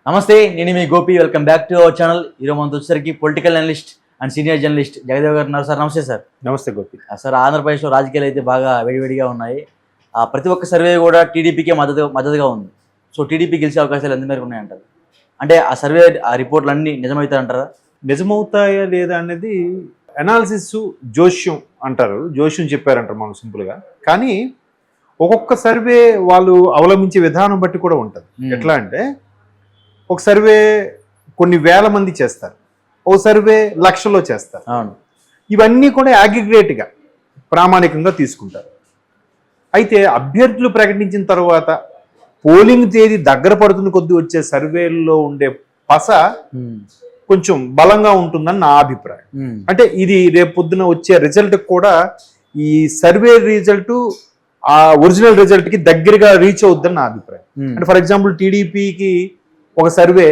నమస్తే, నేను మీ Gopi. Welcome back to our channel. ఈరోజు మనతో వచ్చేసరికి political analyst and senior journalist Jagadev garu ఉన్నారు. సార్ నమస్తే. సార్ నమస్తే గోపి. సార్, ఆంధ్రప్రదేశ్లో రాజకీయాలు అయితే బాగా వేడివేడిగా ఉన్నాయి. ప్రతి ఒక్క సర్వే కూడా టీడీపీకే మద్దతుగా ఉంది. సో టీడీపీ గెలిచే అవకాశాలు ఎంత మేరకు ఉన్నాయంటారు? అంటే ఆ సర్వే ఆ రిపోర్ట్లు అన్నీ నిజమవుతాయంటారా? నిజమవుతాయా లేదా అనేది అనాలిసిస్ జోష్యం అంటారు, జోష్యం చెప్పారంటారు మనం సింపుల్గా. కానీ ఒక్కొక్క సర్వే వాళ్ళు అవలంబించే విధానం బట్టి కూడా ఉంటుంది. ఎట్లా అంటే ఒక సర్వే కొన్ని వేల మంది చేస్తారు, ఓ సర్వే లక్షల్లో చేస్తారు. అవును. ఇవన్నీ కూడా అగ్రిగేట్గా ప్రామాణికంగా తీసుకుంటారు. అయితే అభ్యర్థులు ప్రకటించిన తర్వాత పోలింగ్ తేదీ దగ్గర పడుతున్న కొద్దీ వచ్చే సర్వేల్లో ఉండే పస కొంచెం బలంగా ఉంటుందని నా అభిప్రాయం. అంటే ఇది రేపు పొద్దున వచ్చే రిజల్ట్ కూడా ఈ సర్వే రిజల్ట్ ఆ ఒరిజినల్ రిజల్ట్ కి దగ్గరగా రీచ్ అవుద్దని నా అభిప్రాయం. అంటే ఫర్ ఎగ్జాంపుల్ టీడీపీకి ఒక సర్వే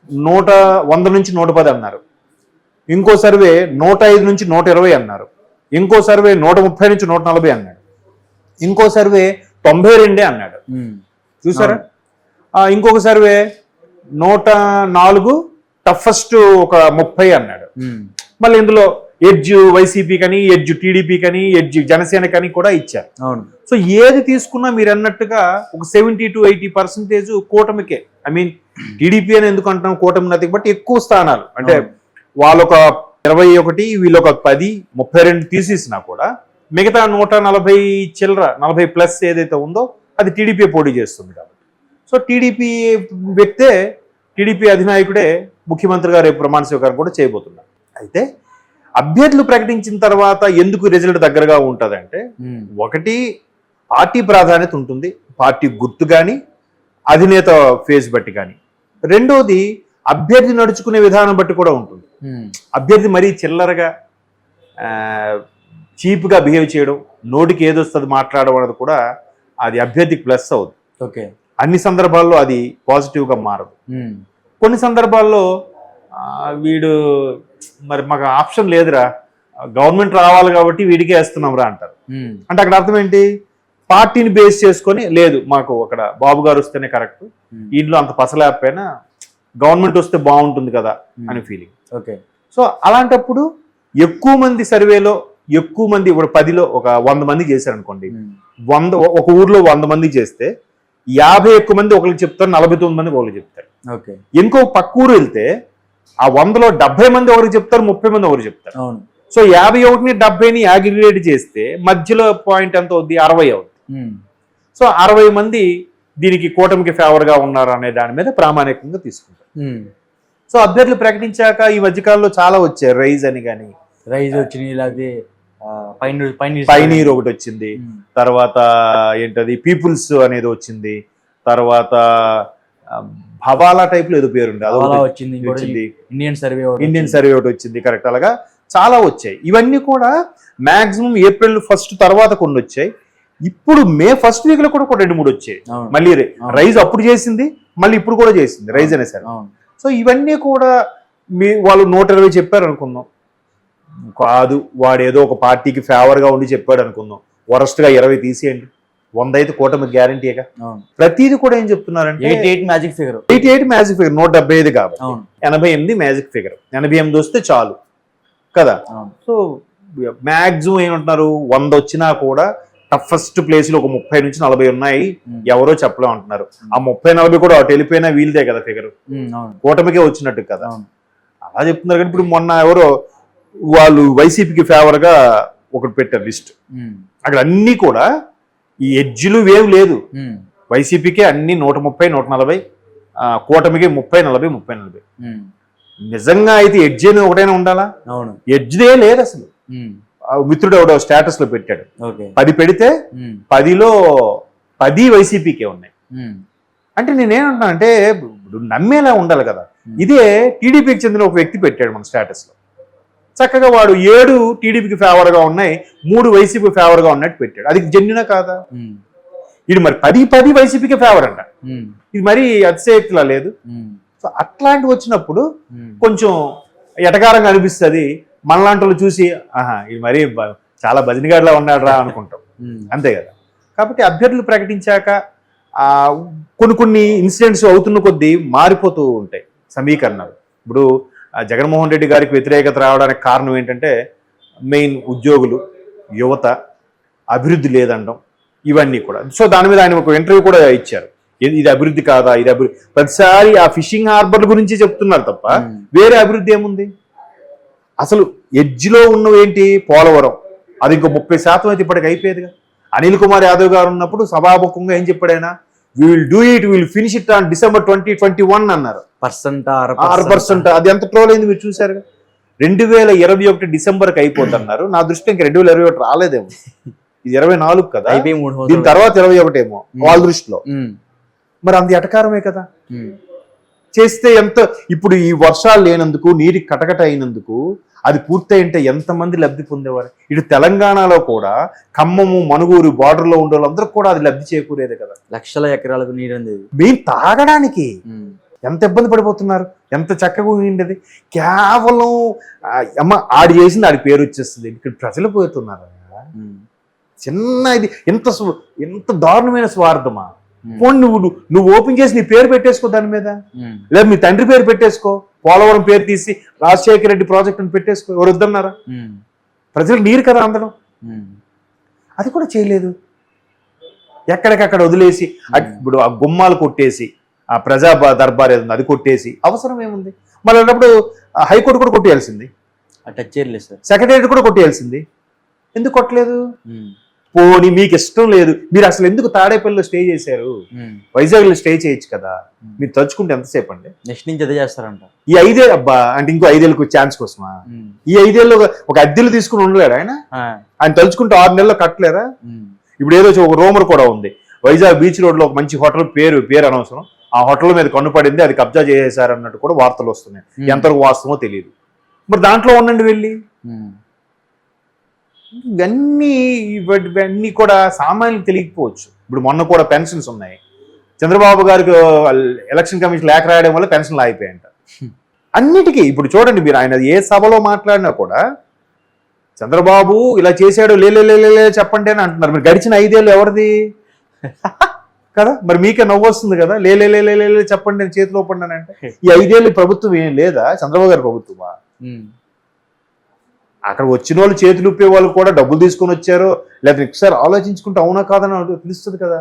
100 నుంచి 110 అన్నారు, ఇంకో సర్వే 105 నుంచి 120 అన్నారు, ఇంకో సర్వే 130 నుంచి 140 అన్నాడు, ఇంకో సర్వే 92 అన్నాడు. చూసారా? ఇంకొక సర్వే 104 టఫెస్ట్ ఒక 30 అన్నాడు. మళ్ళీ ఇందులో ఎడ్జ్ వైసీపీ కని, ఎడ్జ్ టీడీపీ కని, ఎడ్జ్ జనసేన కని కూడా ఇచ్చారు. అవును. సో ఏది తీసుకున్నా మీరు అన్నట్టుగా ఒక 70 to 80% కూటమికే. ఐ మీన్ టీడీపీ అని ఎందుకు అంటున్నాం, కూటమి నది బట్టి ఎక్కువ స్థానాలు. అంటే వాళ్ళొక 21, వీళ్ళొక 10, 32 తీసేసినా కూడా మిగతా 140 చిల్లర 40+ ఏదైతే ఉందో అది టీడీపీ పోటీ చేస్తుంది కాబట్టి. సో టీడీపీ వ్యక్తే, టీడీపీ అధినాయకుడే ముఖ్యమంత్రిగా రేపు ప్రమాణ స్వీకారం కూడా చేయబోతున్నారు. అయితే అభ్యర్థులు ప్రకటించిన తర్వాత ఎందుకు రిజల్ట్ దగ్గరగా ఉంటుందంటే, ఒకటి పార్టీ ప్రాధాన్యత ఉంటుంది, పార్టీ గుర్తు కానీ అధినేత ఫేజ్ బట్టి కానీ. రెండోది అభ్యర్థి నడుచుకునే విధానం బట్టి కూడా ఉంటుంది. అభ్యర్థి మరీ చిల్లరగా చీప్గా బిహేవ్ చేయడం, నోటికి ఏదొస్తుంది మాట్లాడడం అనేది కూడా అది అభ్యర్థికి ప్లస్ అవుతుంది. ఓకే. అన్ని సందర్భాల్లో అది పాజిటివ్గా మారదు. కొన్ని సందర్భాల్లో వీడు మరి మాకు ఆప్షన్ లేదురా, గవర్నమెంట్ రావాలి కాబట్టి వీడికే వేస్తున్నాం రా అంటారు. అంటే అక్కడ అర్థం ఏంటి? పార్టీని బేస్ చేసుకొని లేదు, మాకు అక్కడ బాబు గారు వస్తేనే కరెక్ట్, ఇంట్లో అంత పసలేకపోయినా గవర్నమెంట్ వస్తే బాగుంటుంది కదా అని ఫీలింగ్. ఓకే. సో అలాంటప్పుడు ఎక్కువ మంది సర్వేలో ఎక్కువ మంది, ఇప్పుడు 10లో ఒక 100 మంది చేశారనుకోండి, ఒక ఊర్లో 100 మంది చేస్తే 50 ఎక్కువ మంది ఒకరికి చెప్తారు, 49 మంది ఒకరికి చెప్తారు. ఓకే. ఇంకో పక్క ఊరు వెళ్తే ఆ 100లో 70 మంది ఒకరికి చెప్తారు, 30 మంది ఒకరికి చెప్తారు. అవును. సో 51ని 70ని అగ్రిగేట్ చేస్తే మధ్యలో పాయింట్ ఎంత అవుద్ది? 60 అవుద్ది. సో 60 మంది దీనికి కూటమికి ఫేవర్ గా ఉన్నారు అనే దాని మీద ప్రామాణికంగా తీసుకుంటారు. సో అభ్యర్థులు ప్రకటించాక ఈ మధ్యకాలంలో చాలా వచ్చాయి, రైజ్ అని కానీ, రైజ్ వచ్చినాయి, లేకపోతే పైనీర్ ఒకటి వచ్చింది, తర్వాత ఏంటది పీపుల్స్ అనేది వచ్చింది, తర్వాత భవాలా టైప్ లో ఏదో పేరుంది అది వచ్చింది, ఇండియన్ సర్వే ఒకటి వచ్చింది. కరెక్ట్. అలాగా చాలా వచ్చాయి. ఇవన్నీ కూడా మాక్సిమం April 1 తర్వాత కొన్ని వచ్చాయి. ఇప్పుడు May 1st వీక్ లో కూడా 2-3 వచ్చాయి. మళ్ళీ రైజ్ అప్పుడు చేసింది, మళ్ళీ ఇప్పుడు కూడా చేసింది రైజ్ అనే సరే. సో ఇవన్నీ కూడా వాళ్ళు 120 చెప్పారు అనుకుందాం, కాదు వాడు ఏదో ఒక పార్టీకి ఫేవర్ గా ఉండి చెప్పాడు అనుకుందాం, వరస్ట్ గా 20 తీసేయండి, 100 అయితే కూటమికి గ్యారంటీగా. ప్రతిది కూడా ఏం చెప్తున్నారంటే 88 మ్యాజిక్ ఫిగర్, 175 కాబట్టి 88 మ్యాజిక్ ఫిగర్, 88 వస్తే చాలు కదా. సో మ్యాక్సిమం ఏమంటున్నారు, 100 వచ్చినా కూడా టఫెస్ట్ ప్లేస్ లో ఒక 30 నుంచి 40 ఉన్నాయి, ఎవరో చెప్పలేం అంటున్నారు. ఆ 30-40 కూడా అటు వెళ్ళిపోయినా వీళ్ళదే కదా ఫిగర్, కూటమికే వచ్చినట్టు కదా అలా చెప్తున్నారు. కానీ ఇప్పుడు మొన్న ఎవరో వాళ్ళు వైసీపీకి ఫేవర్ గా ఒకటి పెట్టారు లిస్ట్, అక్కడ అన్ని కూడా ఈ ఎడ్జ్లు వేవ్ లేదు, వైసీపీకే అన్ని 130, 140, కూటమికి 30-40, 30-40. నిజంగా అయితే ఎడ్జ్ అని ఒకటైనా ఉండాలా? ఎడ్జ్దే లేదు అసలు. మిత్రుడు ఎవడో స్టేటస్ లో పెట్టాడు, 10 పెడితే 10లో 10 వైసీపీకే ఉన్నాయి. అంటే నేనేమంటున్నా అంటే నమ్మేలా ఉండాలి కదా. ఇదే టీడీపీకి చెందిన ఒక వ్యక్తి పెట్టాడు మన స్టేటస్ లో, చక్కగా వాడు 7 టీడీపీకి ఫేవర్ గా ఉన్నాయి, 3 వైసీపీ ఫేవర్ గా ఉన్నట్టు పెట్టాడు. అది జెన్యునా కాదా? ఇది మరి 10 వైసీపీకి ఫేవర్ అంట, ఇది మరి అతిశయక్తిలా లేదు. సో అట్లాంటివి వచ్చినప్పుడు కొంచెం ఎటకారంగా అనిపిస్తుంది. మనలాంటి వాళ్ళు చూసి ఆహా ఇది మరీ చాలా భజనగాడిలా ఉన్నాడు రా అనుకుంటాం, అంతే కదా. కాబట్టి అభ్యర్థులు ప్రకటించాక కొన్ని ఇన్సిడెంట్స్ అవుతున్న కొద్దీ మారిపోతూ ఉంటాయి సమీకరణాలు. ఇప్పుడు జగన్మోహన్ రెడ్డి గారికి వ్యతిరేకత రావడానికి కారణం ఏంటంటే మెయిన్ ఉద్యోగులు, యువత, అభివృద్ధి లేదనడం, ఇవన్నీ కూడా. సో దాని మీద ఆయన ఒక ఇంటర్వ్యూ కూడా ఇచ్చారు. ఇది అభివృద్ధి కాదా, ఇది అభివృద్ధి, ప్రతిసారి ఆ ఫిషింగ్ హార్బర్ల గురించి చెప్తున్నారు తప్ప వేరే అభివృద్ధి ఏముంది? అసలు ఎడ్జ్లో ఉన్నవి ఏంటి? పోలవరం, అది ఇంకో 30% అయితే ఇప్పటికి అయిపోయేదిగా. అనిల్ కుమార్ యాదవ్ గారు ఉన్నప్పుడు సభాముఖంగా ఏం చెప్పాడు ఆయన? We will do it, will finish it on December 2021 అన్నారు. 6%. అది ఎంత ట్రోల్ అయింది మీరు చూసారు. 2021 డిసెంబర్కి అయిపోతున్నారు. నా దృష్టి ఇంకా 2021 రాలేదేమో, ఇది 24 కదా, దీని తర్వాత 21 ఏమో వాళ్ళ దృష్టిలో. మరి అంత ఎటకారమే కదా. చేస్తే ఎంత, ఇప్పుడు ఈ వర్షాలు లేనందుకు, నీరు కటకట అయినందుకు అది పూర్తయింటే ఎంతమంది లబ్ధి పొందేవారు? ఇటు తెలంగాణలో కూడా ఖమ్మము, మనుగూరు బార్డర్లో ఉండే వాళ్ళందరూ కూడా అది లబ్ధి చేకూరేదే కదా. లక్షల ఎకరాలకు నీరు మేము తాగడానికి ఎంత ఇబ్బంది పడిపోతున్నారు, ఎంత చక్కగా ఉండేది. కేవలం అమ్మ ఆడి చేసింది ఆడి పేరు వచ్చేస్తుంది. ఇక్కడ ప్రజలు పోతున్నారు చిన్న ఇది. ఎంత దారుణమైన స్వార్థమా. పోనీ నువ్వు ఓపెన్ చేసి నీ పేరు పెట్టేసుకో దాని మీద, లేదా మీ తండ్రి పేరు పెట్టేసుకో, పోలవరం పేరు తీసి రాజశేఖర రెడ్డి ప్రాజెక్ట్ అని పెట్టేసుకో. ఎవరు వద్దన్నారా? ప్రజలకు నీరు కదా అందడం. అది కూడా చేయలేదు. ఎక్కడికక్కడ వదిలేసి ఇప్పుడు ఆ గుమ్మాలు కొట్టేసి, ఆ ప్రజా దర్బార్ ఏదో అది కొట్టేసి అవసరం ఏముంది? మళ్ళీ అన్నప్పుడు హైకోర్టు కూడా కొట్టేయాల్సింది, టచ్ చేయలేదు సార్, సెక్రటేరియట్ కూడా కొట్టేయాల్సింది. ఎందుకు కొట్టలేదు? పోనీ మీకు ఇష్టం లేదు, మీరు అసలు ఎందుకు తాడేపల్లిలో స్టే చేశారు? వైజాగ్లో స్టే చేయొచ్చు కదా. మీరు తలుచుకుంటే ఎంతసేపు అండి? నెక్స్ట్ నుంచి అదే చేస్తారంట. ఈ 5 ఏళ్ళు అబ్బా అంటే ఇంకో 5 ఏళ్ళకు ఛాన్స్ కోసమా? ఈ 5 ఏళ్ళు ఒక అద్దెలు తీసుకుని ఉండలేడు ఆయన? ఆయన తలుచుకుంటే 6 నెలల్లో కట్టలేరా? ఇప్పుడు ఏదో ఒక రూమర్ కూడా ఉంది, వైజాగ్ బీచ్ రోడ్ లో ఒక మంచి హోటల్ పేరు అనవసరం, ఆ హోటల్ మీద కన్నుపడింది, అది కబ్జా చేసేసారు అన్నట్టు కూడా వార్తలు వస్తున్నాయి. ఎంతవరకు వాస్తవమో తెలియదు. మరి దాంట్లో ఉండండి వెళ్ళి. ఇవన్నీ కూడా సామాన్యులకు తెలియకపోవచ్చు. ఇప్పుడు మొన్న కూడా పెన్షన్స్ ఉన్నాయి. చంద్రబాబు గారికి ఎలక్షన్ కమిషన్ లేఖ రాయడం వల్ల పెన్షన్లు ఆగిపోయాయంట. అన్నిటికీ ఇప్పుడు చూడండి, మీరు ఆయన ఏ సభలో మాట్లాడినా కూడా చంద్రబాబు ఇలా చేశాడు లే చెప్పండి అని అంటున్నారు. మీరు గడిచిన 5 ఏళ్ళు ఎవరిది కదా? మరి మీకే నవ్వు వస్తుంది కదా, లే చెప్పండి నేను చేతిలో పడ్డానంటే. ఈ 5 ఏళ్ళు ప్రభుత్వం ఏం లేదా? చంద్రబాబు గారి ప్రభుత్వమా? అక్కడ వచ్చిన వాళ్ళు చేతులు ఉప్పే వాళ్ళు కూడా డబ్బులు తీసుకొని వచ్చారో లేకపోతే ఒకసారి ఆలోచించుకుంటే అవునా కాదని తెలుస్తుంది కదా.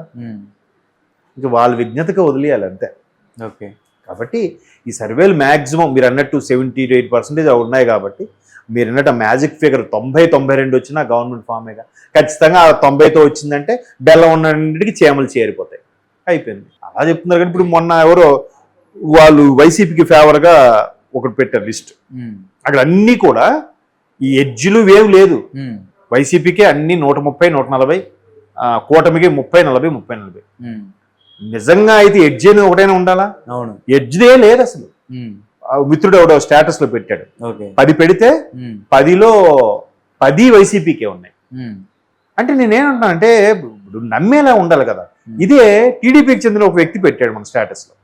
ఇంకా వాళ్ళ విజ్ఞతగా వదిలేయాలి అంతే. ఓకే. కాబట్టి ఈ సర్వేలు మ్యాక్సిమం మీరు అన్నట్టు 70-80% ఉన్నాయి. కాబట్టి మీరు అన్నట్టు మ్యాజిక్ ఫిగర్ 90-92 వచ్చినా గవర్నమెంట్ ఫామేగా. ఖచ్చితంగా 90తో వచ్చిందంటే బెల్లం ఉన్నటికి చేమలు చేరిపోతాయి, అయిపోయింది. అలా చెప్తున్నారు. కానీ ఇప్పుడు మొన్న ఎవరో వాళ్ళు వైసీపీకి ఫేవర్గా ఒకటి పెట్టారు లిస్ట్. అక్కడ అన్నీ కూడా ఈ ఎడ్జ్లు వేవ్ లేదు. వైసీపీకే అన్ని 130-140, కూటమికి 30-40. నిజంగా అయితే ఎడ్జ్ అని ఒకటైనా ఉండాలా? అవును, ఎడ్జ్దే లేదు అసలు. మిత్రుడు ఎవడో స్టేటస్ లో పెట్టాడు, 10 పెడితే 10లో 10 వైసీపీకే ఉన్నాయి. అంటే నేనేమంటున్నా అంటే ఇప్పుడు నమ్మేలా ఉండాలి కదా. ఇదే టీడీపీకి చెందిన ఒక వ్యక్తి పెట్టాడు మన స్టేటస్ లో.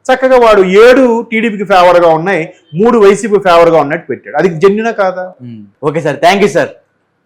చక్కగా వాడు 7 టీడీపీకి ఫేవర్ గా ఉన్నాయి, 3 వైసీపీ ఫేవర్ గా ఉన్నట్టు పెట్టాడు. అది జెన్యునా కాదా? Okay sir, thank you sir.